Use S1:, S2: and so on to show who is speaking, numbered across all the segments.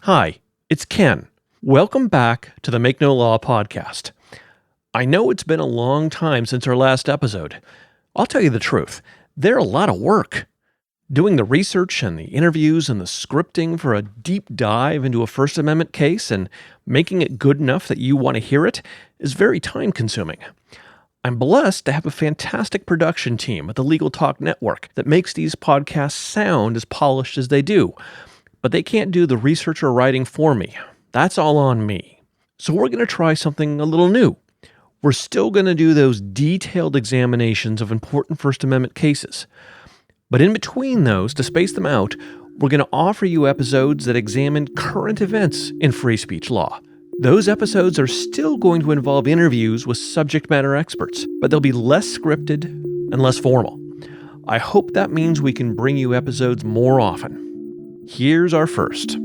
S1: Hi, it's Ken. Welcome back to the Make No Law podcast. I know it's been a long time since our last episode. I'll tell you the truth, they're a lot of work. Doing the research and the interviews and the scripting for a deep dive into a First Amendment case and making it good enough that you want to hear it is very time-consuming. I'm blessed to have a fantastic production team at the Legal Talk Network that makes these podcasts sound as polished as they do. But they can't do the research or writing for me. That's all on me. So we're going to try something a little new. We're still going to do those detailed examinations of important First Amendment cases. But in between those, to space them out, we're going to offer you episodes that examine current events in free speech law. Those episodes are still going to involve interviews with subject matter experts, but they'll be less scripted and less formal. I hope that means we can bring you episodes more often. Here's our first.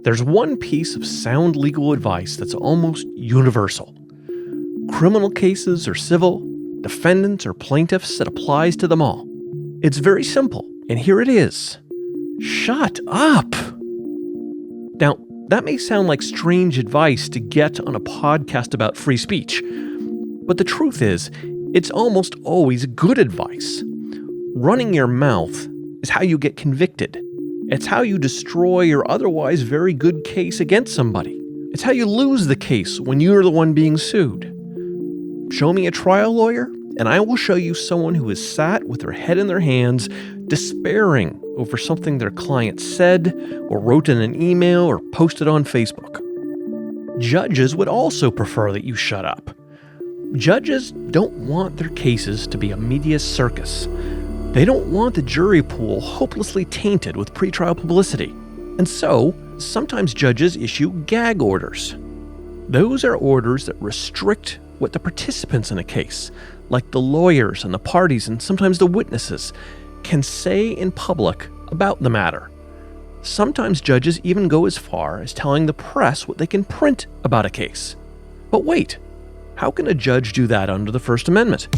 S1: There's one piece of sound legal advice that's almost universal. Criminal cases or civil, defendants or plaintiffs, it applies to them all. It's very simple, and here it is. Shut up! Now, that may sound like strange advice to get on a podcast about free speech, but the truth is, it's almost always good advice. Running your mouth is how you get convicted. It's how you destroy your otherwise very good case against somebody. It's how you lose the case when you're the one being sued. Show me a trial lawyer, and I will show you someone who has sat with their head in their hands, despairing over something their client said, or wrote in an email, or posted on Facebook. Judges would also prefer that you shut up. Judges don't want their cases to be a media circus. They don't want the jury pool hopelessly tainted with pretrial publicity. And so, sometimes judges issue gag orders. Those are orders that restrict what the participants in a case, like the lawyers and the parties and sometimes the witnesses, can say in public about the matter. Sometimes judges even go as far as telling the press what they can print about a case. But wait, how can a judge do that under the First Amendment?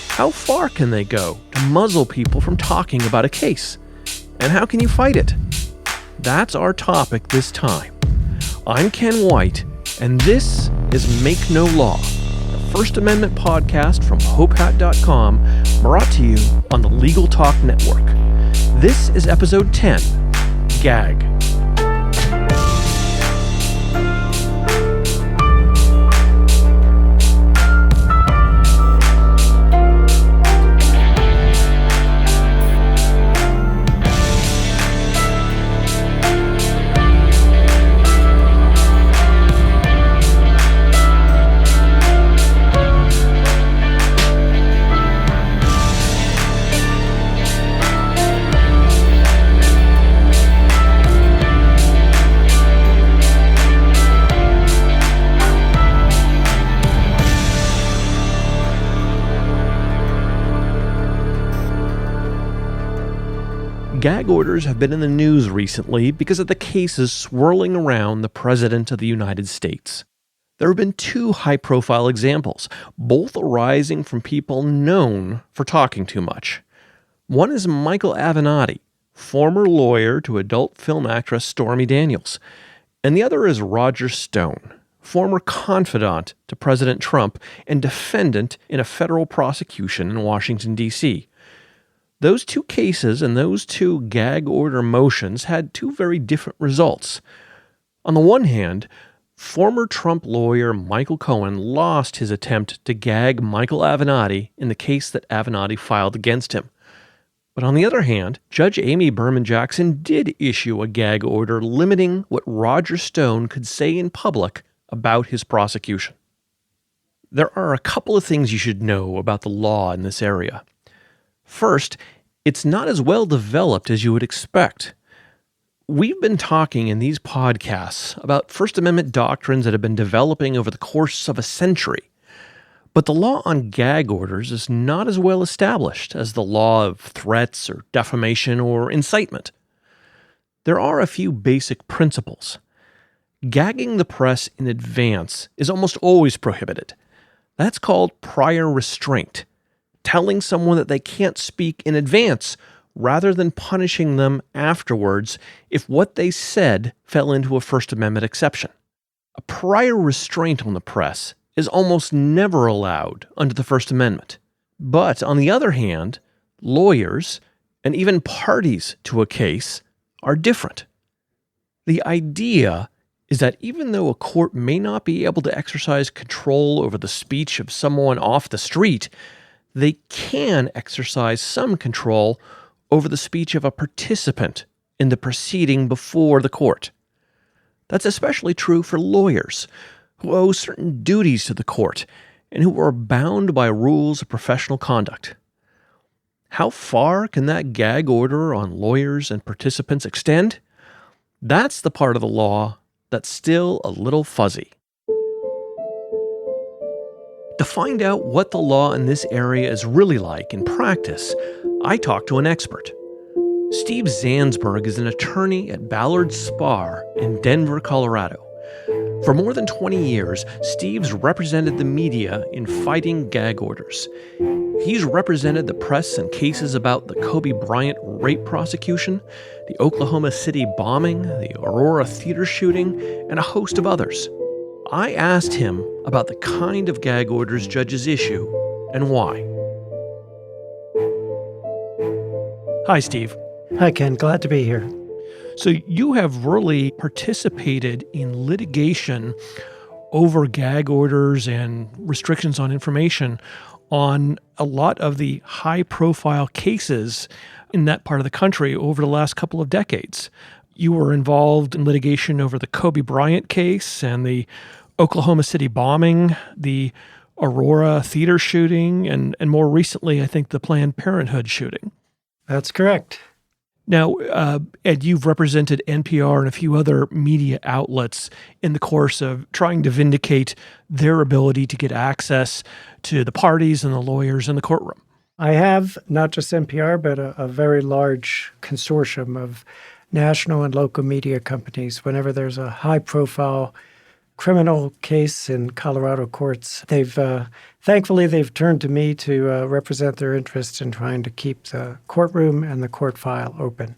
S1: How far can they go to muzzle people from talking about a case? And how can you fight it? That's our topic this time. I'm Ken White, and this is Make No Law, the First Amendment podcast from hopehat.com, brought to you on the Legal Talk Network. This is episode 10, Gag. Gag orders have been in the news recently because of the cases swirling around the President of the United States. There have been two high-profile examples, both arising from people known for talking too much. One is Michael Avenatti, former lawyer to adult film actress Stormy Daniels, and the other is Roger Stone, former confidant to President Trump and defendant in a federal prosecution in Washington, D.C. Those two cases and those two gag order motions had two very different results. On the one hand, former Trump lawyer Michael Cohen lost his attempt to gag Michael Avenatti in the case that Avenatti filed against him. But on the other hand, Judge Amy Berman Jackson did issue a gag order limiting what Roger Stone could say in public about his prosecution. There are a couple of things you should know about the law in this area. First, it's not as well developed as you would expect. We've been talking in these podcasts about First Amendment doctrines that have been developing over the course of a century. But the law on gag orders is not as well established as the law of threats or defamation or incitement. There are a few basic principles. Gagging the press in advance is almost always prohibited. That's called prior restraint. telling someone that they can't speak in advance rather than punishing them afterwards if what they said fell into a First Amendment exception. A prior restraint on the press is almost never allowed under the First Amendment. But on the other hand, lawyers and even parties to a case are different. The idea is that even though a court may not be able to exercise control over the speech of someone off the street, they can exercise some control over the speech of a participant in the proceeding before the court. That's especially true for lawyers who owe certain duties to the court and who are bound by rules of professional conduct. How far can that gag order on lawyers and participants extend? That's the part of the law that's still a little fuzzy. To find out what the law in this area is really like in practice, I talked to an expert. Steve Zansberg is an attorney at Ballard Spahr in Denver, Colorado. For more than 20 years, Steve's represented the media in fighting gag orders. He's represented the press in cases about the Kobe Bryant rape prosecution, the Oklahoma City bombing, the Aurora theater shooting, and a host of others. I asked him about the kind of gag orders judges issue and why. Hi, Steve.
S2: Hi, Ken. Glad to be here.
S1: So you have really participated in litigation over gag orders and restrictions on information on a lot of the high-profile cases in that part of the country over the last couple of decades. You were involved in litigation over the Kobe Bryant case and the Oklahoma City bombing, the Aurora theater shooting, and more recently, I think, the Planned Parenthood shooting.
S2: That's correct.
S1: Now, Ed, you've represented NPR and a few other media outlets in the course of trying to vindicate their ability to get access to the parties and the lawyers in the courtroom.
S2: I have not just NPR, but a very large consortium of national and local media companies. Whenever there's a high-profile criminal case in Colorado courts, thankfully they've turned to me to represent their interests in trying to keep the courtroom and the court file open.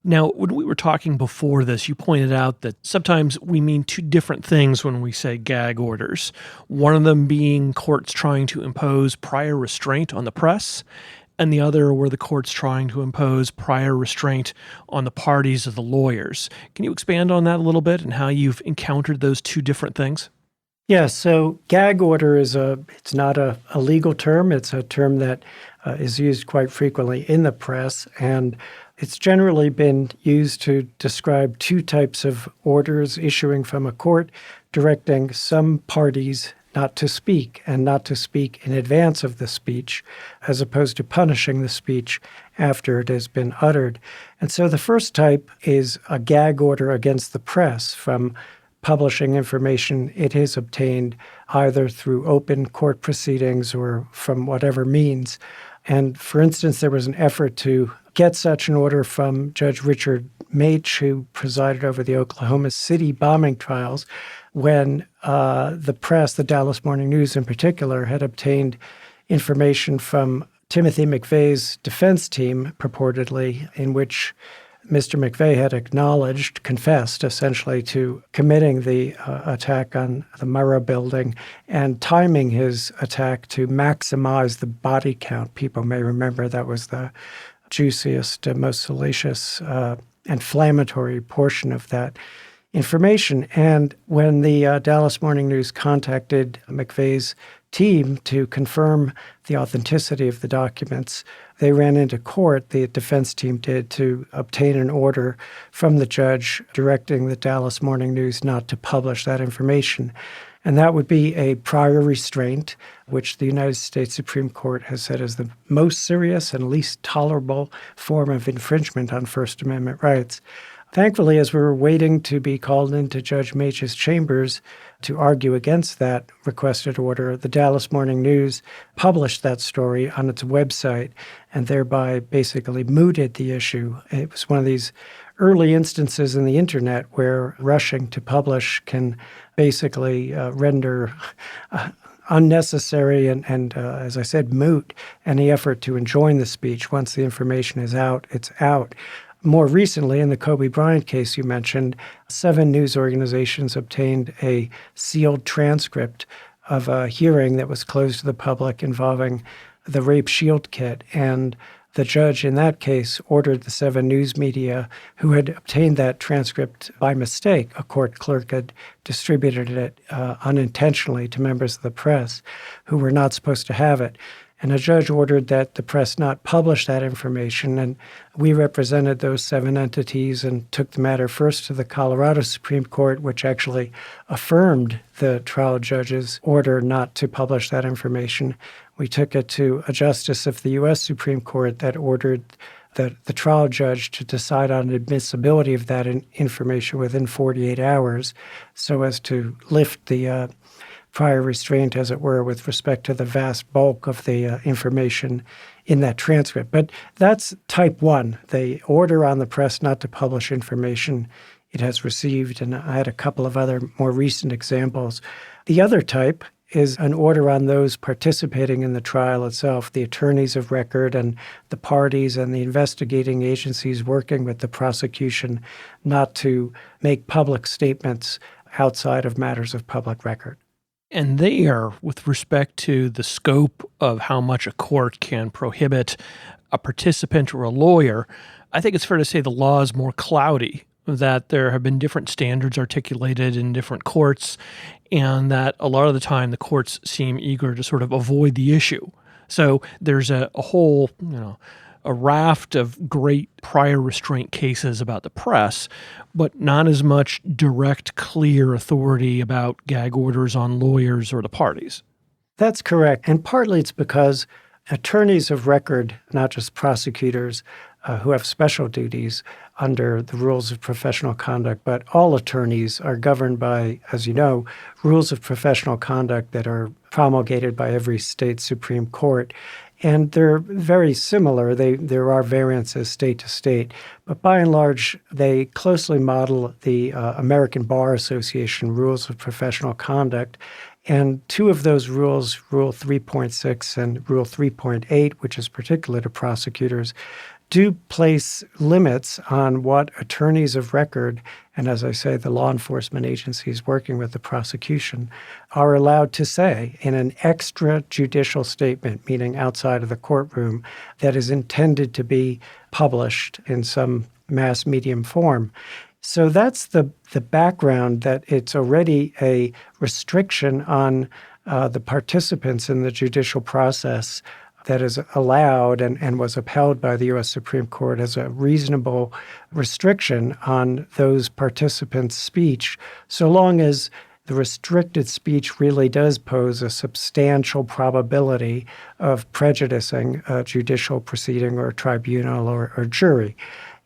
S1: Now, when we were talking before this, you pointed out that sometimes we mean two different things when we say gag orders. One of them being courts trying to impose prior restraint on the press, and the other were the courts trying to impose prior restraint on the parties of the lawyers. Can you expand on that a little bit and how you've encountered those two different things?
S2: Yeah, so gag order it's not a legal term. It's a term that is used quite frequently in the press, and it's generally been used to describe two types of orders issuing from a court, directing some parties not to speak and not to speak in advance of the speech, as opposed to punishing the speech after it has been uttered. And so the first type is a gag order against the press from publishing information it has obtained either through open court proceedings or from whatever means. And for instance, there was an effort to get such an order from Judge Richard Maitch, who presided over the Oklahoma City bombing trials, when the press, the Dallas Morning News in particular, had obtained information from Timothy McVeigh's defense team, purportedly, in which Mr. McVeigh had confessed essentially to committing the attack on the Murrah building and timing his attack to maximize the body count. People may remember that was the juiciest, most salacious, inflammatory portion of that information. And when the Dallas Morning News contacted McVeigh's team to confirm the authenticity of the documents, they ran into court, the defense team did, to obtain an order from the judge directing the Dallas Morning News not to publish that information. And that would be a prior restraint, which the United States Supreme Court has said is the most serious and least tolerable form of infringement on First Amendment rights. Thankfully, as we were waiting to be called into Judge Maitch's chambers to argue against that requested order, the Dallas Morning News published that story on its website and thereby basically mooted the issue. It was one of these early instances in the internet where rushing to publish can basically render unnecessary and as I said, moot any effort to enjoin the speech. Once the information is out, it's out. More recently, in the Kobe Bryant case you mentioned, 7 news organizations obtained a sealed transcript of a hearing that was closed to the public involving the Rape Shield Kit. And the judge in that case ordered the 7 news media who had obtained that transcript by mistake. A court clerk had distributed it unintentionally to members of the press who were not supposed to have it. And a judge ordered that the press not publish that information. And we represented those 7 entities and took the matter first to the Colorado Supreme Court, which actually affirmed the trial judge's order not to publish that information. We took it to a justice of the U.S. Supreme Court that ordered the trial judge to decide on admissibility of that information within 48 hours so as to lift the prior restraint, as it were, with respect to the vast bulk of the information in that transcript. But that's type 1, the order on the press not to publish information it has received. And I had a couple of other more recent examples. The other type is an order on those participating in the trial itself, the attorneys of record and the parties and the investigating agencies working with the prosecution, not to make public statements outside of matters of public record.
S1: And there, with respect to the scope of how much a court can prohibit a participant or a lawyer, I think it's fair to say the law is more cloudy, that there have been different standards articulated in different courts, and that a lot of the time the courts seem eager to sort of avoid the issue. So there's a whole, a raft of great prior restraint cases about the press, but not as much direct, clear authority about gag orders on lawyers or the parties.
S2: That's correct. And partly it's because attorneys of record, not just prosecutors who have special duties under the rules of professional conduct, but all attorneys are governed by, as you know, rules of professional conduct that are promulgated by every state Supreme Court. And they're very similar. There are variances state to state, but by and large, they closely model the American Bar Association rules of professional conduct. And 2 of those rules, Rule 3.6 and Rule 3.8, which is particular to prosecutors, do place limits on what attorneys of record, and as I say, the law enforcement agencies working with the prosecution, are allowed to say in an extrajudicial statement, meaning outside of the courtroom, that is intended to be published in some mass medium form. So that's the background, that it's already a restriction on the participants in the judicial process that is allowed and was upheld by the U.S. Supreme Court as a reasonable restriction on those participants' speech, so long as the restricted speech really does pose a substantial probability of prejudicing a judicial proceeding or tribunal or jury.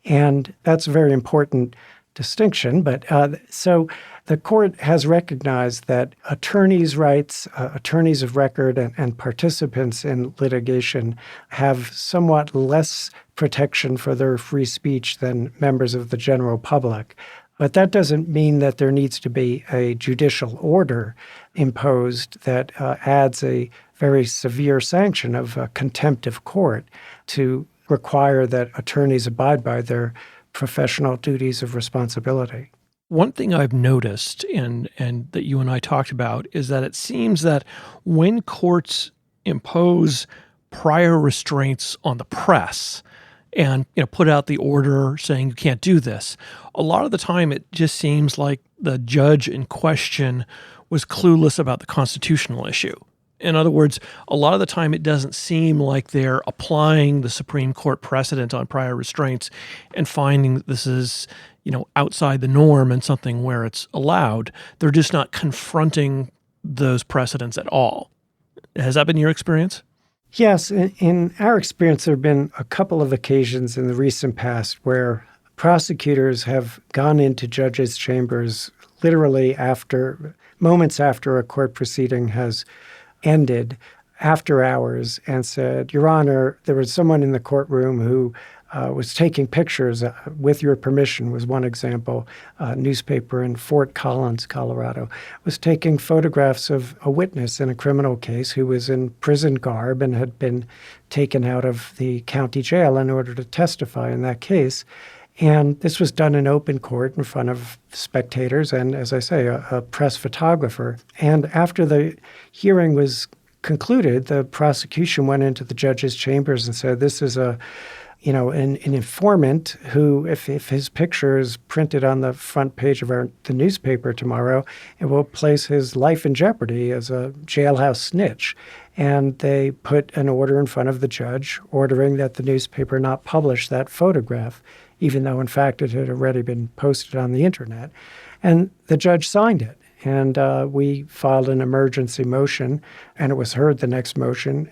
S2: And that's a very important distinction. But so the court has recognized that attorneys' rights, attorneys of record, and participants in litigation have somewhat less protection for their free speech than members of the general public. But that doesn't mean that there needs to be a judicial order imposed that adds a very severe sanction of contempt of court to require that attorneys abide by their professional duties of responsibility.
S1: One thing I've noticed and that you and I talked about is that it seems that when courts impose prior restraints on the press and put out the order saying you can't do this, a lot of the time it just seems like the judge in question was clueless about the constitutional issue. In other words, a lot of the time it doesn't seem like they're applying the Supreme Court precedent on prior restraints and finding that this is, outside the norm and something where it's allowed. They're just not confronting those precedents at all. Has that been your experience?
S2: Yes. In our experience, there have been a couple of occasions in the recent past where prosecutors have gone into judges' chambers literally moments after a court proceeding has ended after hours and said, Your Honor, there was someone in the courtroom who was taking pictures, with your permission was one example. A newspaper in Fort Collins, Colorado, was taking photographs of a witness in a criminal case who was in prison garb and had been taken out of the county jail in order to testify in that case. And this was done in open court in front of spectators and, as I say, a press photographer. And after the hearing was concluded, the prosecution went into the judge's chambers and said, this is an informant who, if his picture is printed on the front page of the newspaper tomorrow, it will place his life in jeopardy as a jailhouse snitch. And they put an order in front of the judge ordering that the newspaper not publish that photograph, even though, in fact, it had already been posted on the internet. And the judge signed it. And we filed an emergency motion, and it was heard the next morning,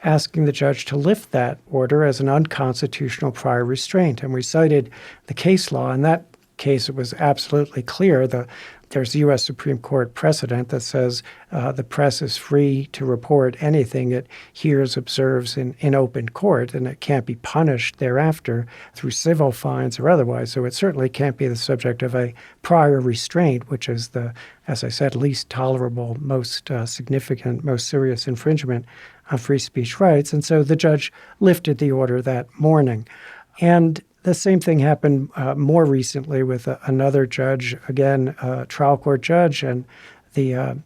S2: asking the judge to lift that order as an unconstitutional prior restraint. And we cited the case law. In that case, it was absolutely clear. There's U.S. Supreme Court precedent that says the press is free to report anything it hears, observes in open court, and it can't be punished thereafter through civil fines or otherwise. So it certainly can't be the subject of a prior restraint, which is as I said, least tolerable, most significant, most serious infringement on free speech rights. And so the judge lifted the order that morning. And the same thing happened more recently with another judge, again, a trial court judge, and the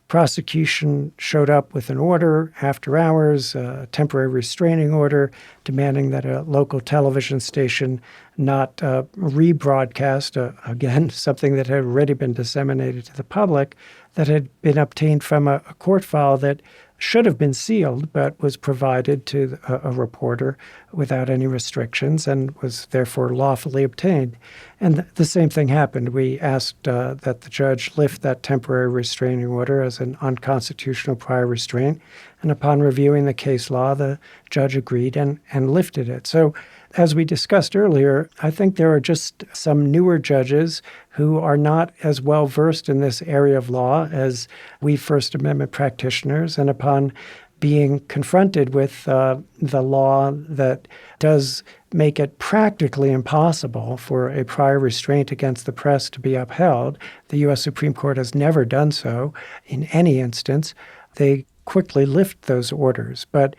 S2: prosecution showed up with an order after hours, a temporary restraining order, demanding that a local television station not rebroadcast, again, something that had already been disseminated to the public, that had been obtained from a court file that should have been sealed, but was provided to a reporter without any restrictions and was therefore lawfully obtained. And the same thing happened. We asked that the judge lift that temporary restraining order as an unconstitutional prior restraint. And upon reviewing the case law, the judge agreed and lifted it. So as we discussed earlier, I think there are just some newer judges who are not as well versed in this area of law as we First Amendment practitioners. And upon being confronted with the law that does make it practically impossible for a prior restraint against the press to be upheld, the U.S. Supreme Court has never done so in any instance, they quickly lift those orders. But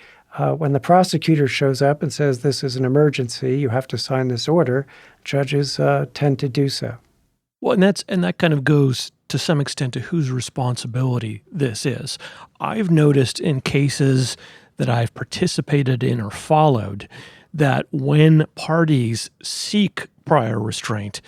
S2: when the prosecutor shows up and says this is an emergency, you have to sign this order, judges tend to do so.
S1: Well, and that kind of goes to some extent to whose responsibility this is. I've noticed in cases that I've participated in or followed that when parties seek prior restraint,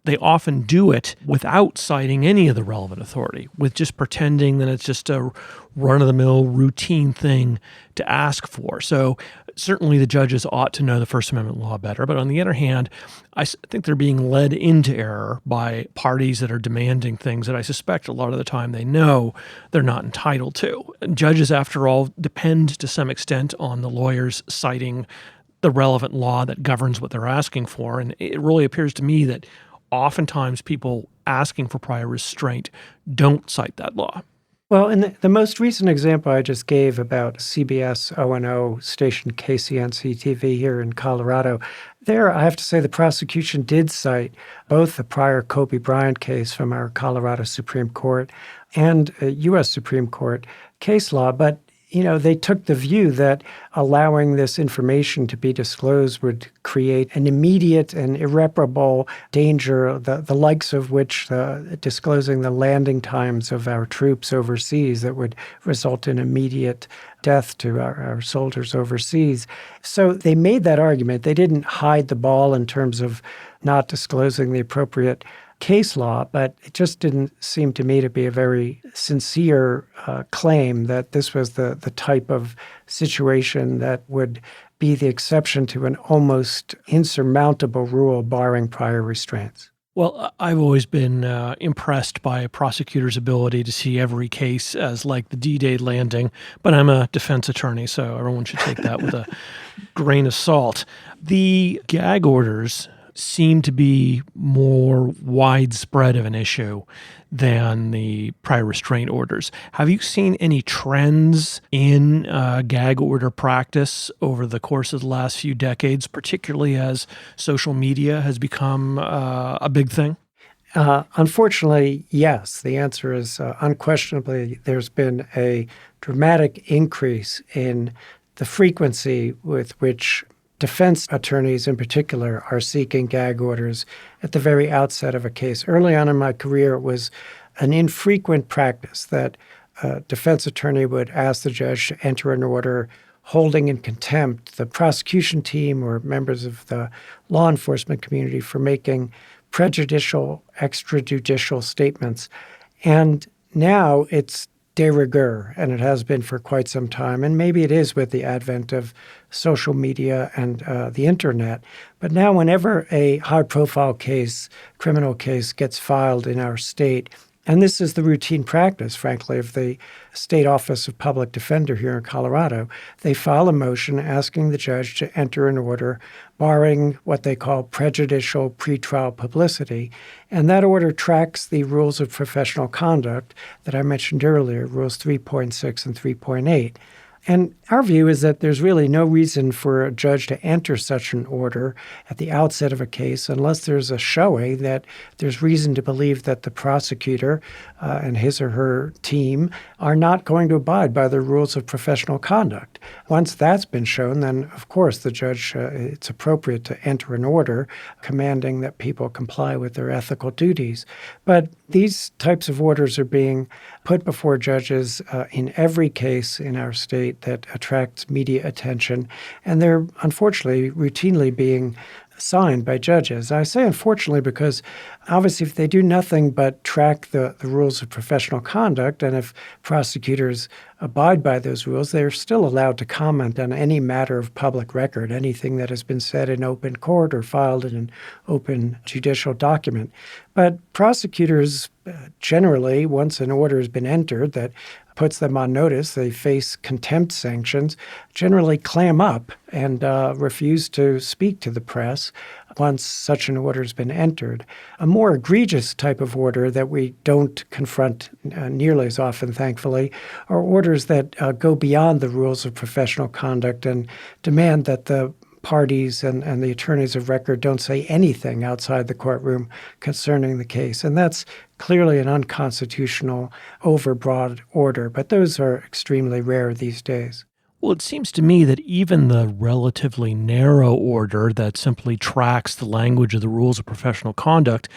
S1: they often do it without citing any of the relevant authority, with just pretending that it's just a run-of-the-mill routine thing to ask for. So certainly the judges ought to know the First Amendment law better. But on the other hand, I think they're being led into error by parties that are demanding things that I suspect a lot of the time they know they're not entitled to. Judges, after all, depend to some extent on the lawyers citing the relevant law that governs what they're asking for. And it really appears to me that oftentimes people asking for prior restraint don't cite that law.
S2: Well, in the most recent example I just gave about CBS O&O station KCNC-TV here in Colorado, there I have to say the prosecution did cite both the prior Kobe Bryant case from our Colorado Supreme Court and a U.S. Supreme Court case law, but they took the view that allowing this information to be disclosed would create an immediate and irreparable danger, the likes of which disclosing the landing times of our troops overseas that would result in immediate death to our soldiers overseas. So they made that argument. They didn't hide the ball in terms of not disclosing the appropriate case law, but it just didn't seem to me to be a very sincere claim that this was the type of situation that would be the exception to an almost insurmountable rule barring prior restraints.
S1: Well, I've always been impressed by a prosecutor's ability to see every case as like the D-Day landing, but I'm a defense attorney, so everyone should take that with a grain of salt. The gag orders seem to be more widespread of an issue than the prior restraint orders. Have you seen any trends in gag order practice over the course of the last few decades, particularly as social media has become a big thing?
S2: Unfortunately, yes. The answer is unquestionably there's been a dramatic increase in the frequency with which defense attorneys in particular are seeking gag orders at the very outset of a case. Early on in my career, it was an infrequent practice that a defense attorney would ask the judge to enter an order holding in contempt the prosecution team or members of the law enforcement community for making prejudicial extrajudicial statements. And now it's de rigueur, and it has been for quite some time. And maybe it is with the advent of social media and the internet. But now whenever a high-profile case, criminal case, gets filed in our state, and this is the routine practice, frankly, of the State Office of Public Defender here in Colorado. They file a motion asking the judge to enter an order barring what they call prejudicial pretrial publicity. And that order tracks the rules of professional conduct that I mentioned earlier, rules 3.6 and 3.8. And our view is that there's really no reason for a judge to enter such an order at the outset of a case unless there's a showing that there's reason to believe that the prosecutor and his or her team are not going to abide by the rules of professional conduct. Once that's been shown, then, of course, the judge, it's appropriate to enter an order commanding that people comply with their ethical duties. But these types of orders are being put before judges in every case in our state that attracts media attention, and they're unfortunately routinely being signed by judges. I say unfortunately because obviously if they do nothing but track the rules of professional conduct, and if prosecutors abide by those rules, they're still allowed to comment on any matter of public record, anything that has been said in open court or filed in an open judicial document. But prosecutors generally, once an order has been entered that puts them on notice, they face contempt sanctions, generally clam up and refuse to speak to the press once such an order has been entered. A more egregious type of order that we don't confront nearly as often, thankfully, are orders that go beyond the rules of professional conduct and demand that the parties and the attorneys of record don't say anything outside the courtroom concerning the case. And that's clearly an unconstitutional, overbroad order, but those are extremely rare these days.
S1: Well, it seems to me that even the relatively narrow order that simply tracks the language of the rules of professional conduct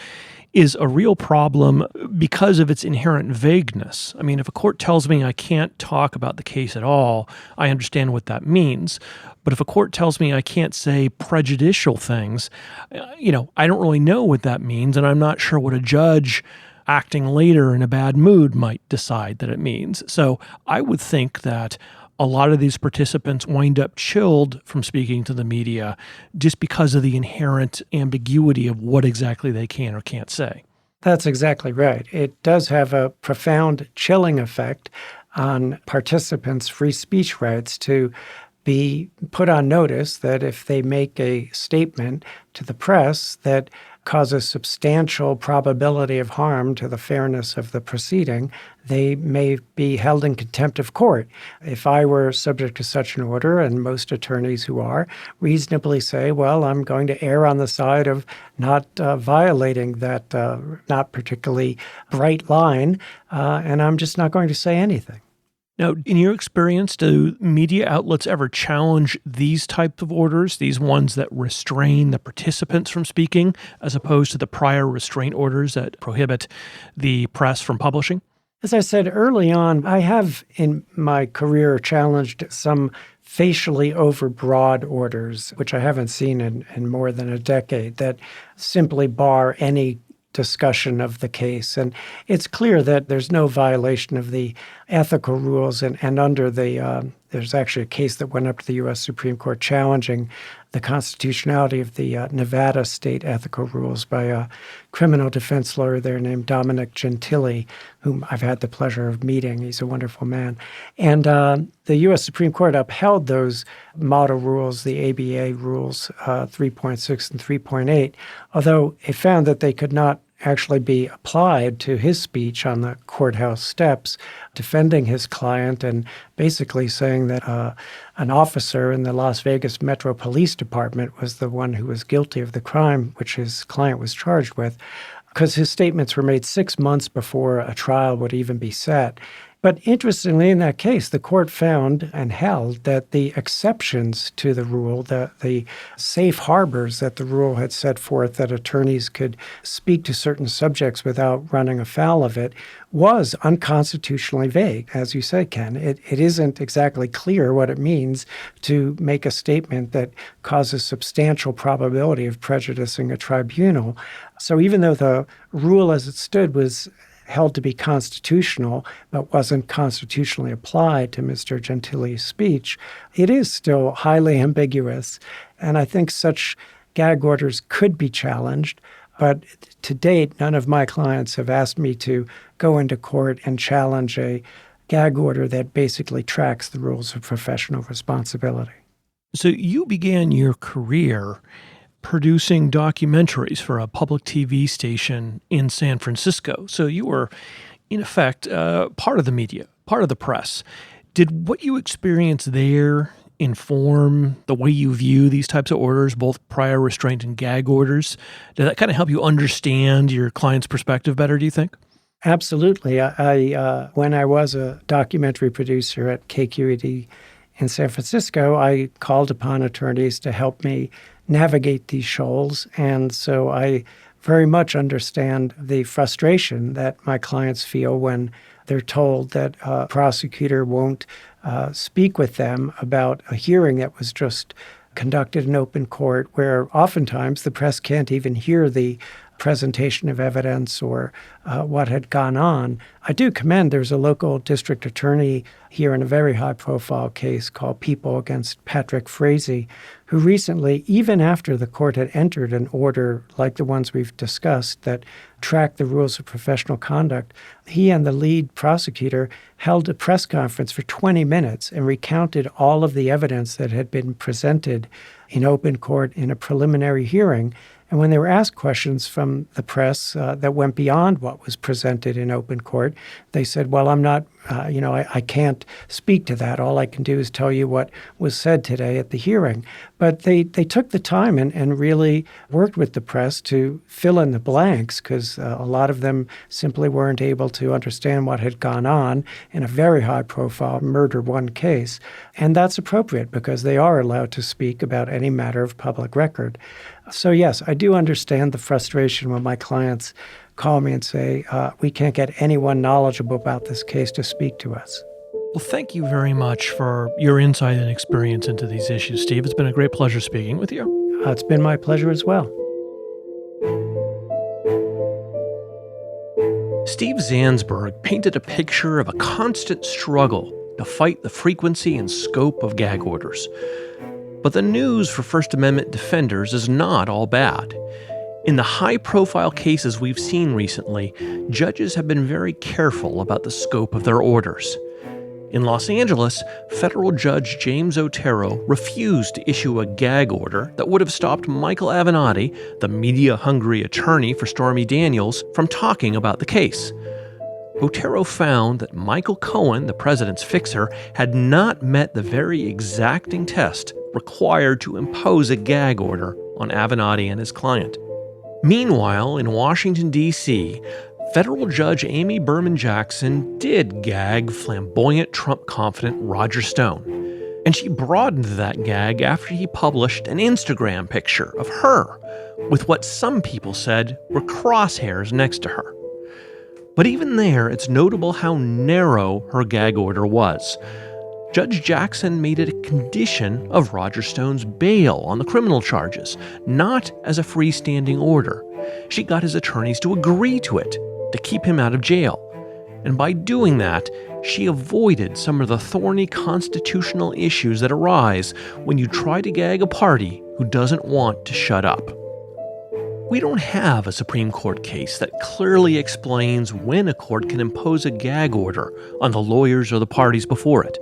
S1: is a real problem because of its inherent vagueness. I mean, if a court tells me I can't talk about the case at all, I understand what that means. But if a court tells me I can't say prejudicial things, I don't really know what that means, and I'm not sure what a judge acting later in a bad mood might decide that it means. So I would think that a lot of these participants wind up chilled from speaking to the media just because of the inherent ambiguity of what exactly they can or can't say.
S2: That's exactly right. It does have a profound chilling effect on participants' free speech rights to be put on notice that if they make a statement to the press that causes substantial probability of harm to the fairness of the proceeding, they may be held in contempt of court. If I were subject to such an order, and most attorneys who are, reasonably say, well, I'm going to err on the side of not violating that not particularly bright line, and I'm just not going to say anything.
S1: Now, in your experience, do media outlets ever challenge these types of orders, these ones that restrain the participants from speaking, as opposed to the prior restraint orders that prohibit the press from publishing?
S2: As I said early on, I have in my career challenged some facially overbroad orders, which I haven't seen in more than a decade, that simply bar any discussion of the case. And it's clear that there's no violation of the ethical rules and under the There's actually a case that went up to the U.S. Supreme Court challenging the constitutionality of the Nevada state ethical rules by a criminal defense lawyer there named Dominic Gentili, whom I've had the pleasure of meeting. He's a wonderful man. And the U.S. Supreme Court upheld those model rules, the ABA rules 3.6 and 3.8, although it found that they could not actually be applied to his speech on the courthouse steps, defending his client and basically saying that an officer in the Las Vegas Metro Police Department was the one who was guilty of the crime which his client was charged with, because his statements were made 6 months before a trial would even be set. But interestingly, in that case, the court found and held that the exceptions to the rule, the safe harbors that the rule had set forth that attorneys could speak to certain subjects without running afoul of it, was unconstitutionally vague. As you say, Ken, it isn't exactly clear what it means to make a statement that causes substantial probability of prejudicing a tribunal. So even though the rule as it stood was held to be constitutional, but wasn't constitutionally applied to Mr. Gentili's speech, it is still highly ambiguous. And I think such gag orders could be challenged. But to date, none of my clients have asked me to go into court and challenge a gag order that basically tracks the rules of professional responsibility.
S1: So you began your career producing documentaries for a public TV station in San Francisco. So you were, in effect, part of the media, part of the press. Did what you experienced there inform the way you view these types of orders, both prior restraint and gag orders? Did that kind of help you understand your client's perspective better, do you think?
S2: Absolutely. I when I was a documentary producer at KQED in San Francisco, I called upon attorneys to help me navigate these shoals. And so I very much understand the frustration that my clients feel when they're told that a prosecutor won't speak with them about a hearing that was just conducted in open court, where oftentimes the press can't even hear the presentation of evidence or what had gone on. I do commend there's a local district attorney here in a very high-profile case called People against Patrick Frazee, who recently, even after the court had entered an order like the ones we've discussed that track the rules of professional conduct, he and the lead prosecutor held a press conference for 20 minutes and recounted all of the evidence that had been presented in open court in a preliminary hearing. And when they were asked questions from the press that went beyond what was presented in open court, they said, well, I'm not, I can't speak to that. All I can do is tell you what was said today at the hearing. But they took the time and really worked with the press to fill in the blanks, because a lot of them simply weren't able to understand what had gone on in a very high-profile murder one case. And that's appropriate because they are allowed to speak about any matter of public record. So yes, I do understand the frustration when my clients call me and say, we can't get anyone knowledgeable about this case to speak to us.
S1: Well, thank you very much for your insight and experience into these issues, Steve. It's been a great pleasure speaking with you.
S2: It's been my pleasure as well.
S1: Steve Zansberg painted a picture of a constant struggle to fight the frequency and scope of gag orders. But the news for First Amendment defenders is not all bad. In the high-profile cases we've seen recently, judges have been very careful about the scope of their orders. In Los Angeles, federal judge James Otero refused to issue a gag order that would have stopped Michael Avenatti, the media-hungry attorney for Stormy Daniels, from talking about the case. Otero found that Michael Cohen, the president's fixer, had not met the very exacting test required to impose a gag order on Avenatti and his client. Meanwhile, in Washington, D.C., federal judge Amy Berman Jackson did gag flamboyant Trump-confident Roger Stone. And she broadened that gag after he published an Instagram picture of her with what some people said were crosshairs next to her. But even there, it's notable how narrow her gag order was. Judge Jackson made it a condition of Roger Stone's bail on the criminal charges, not as a freestanding order. She got his attorneys to agree to it, to keep him out of jail. And by doing that, she avoided some of the thorny constitutional issues that arise when you try to gag a party who doesn't want to shut up. We don't have a Supreme Court case that clearly explains when a court can impose a gag order on the lawyers or the parties before it.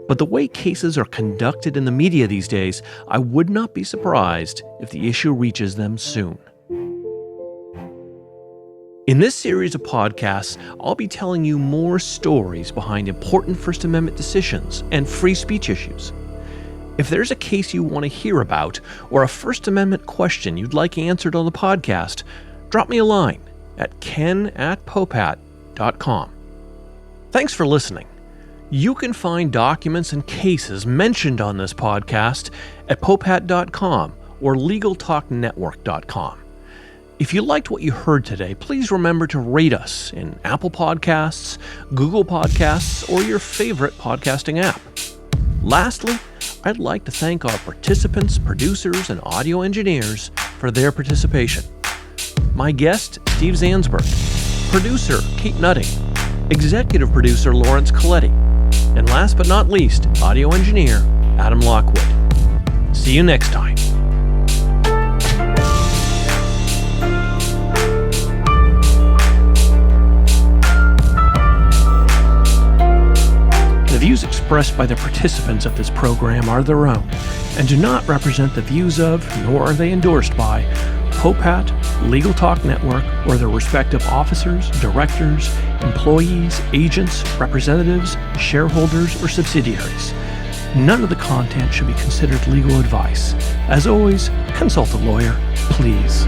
S1: But the way cases are conducted in the media these days, I would not be surprised if the issue reaches them soon. In this series of podcasts, I'll be telling you more stories behind important First Amendment decisions and free speech issues. If there's a case you want to hear about or a First Amendment question you'd like answered on the podcast, drop me a line at ken@popat.com. Thanks for listening. You can find documents and cases mentioned on this podcast at popat.com or legaltalknetwork.com. If you liked what you heard today, please remember to rate us in Apple Podcasts, Google Podcasts, or your favorite podcasting app. Lastly, I'd like to thank our participants, producers, and audio engineers for their participation. My guest, Steve Zansberg, producer, Kate Nutting, executive producer, Lawrence Coletti, and last but not least, audio engineer, Adam Lockwood. See you next time. The views expressed by the participants of this program are their own and do not represent the views of, nor are they endorsed by, Popat, Legal Talk Network, or their respective officers, directors, employees, agents, representatives, shareholders, or subsidiaries. None of the content should be considered legal advice. As always, consult a lawyer, please.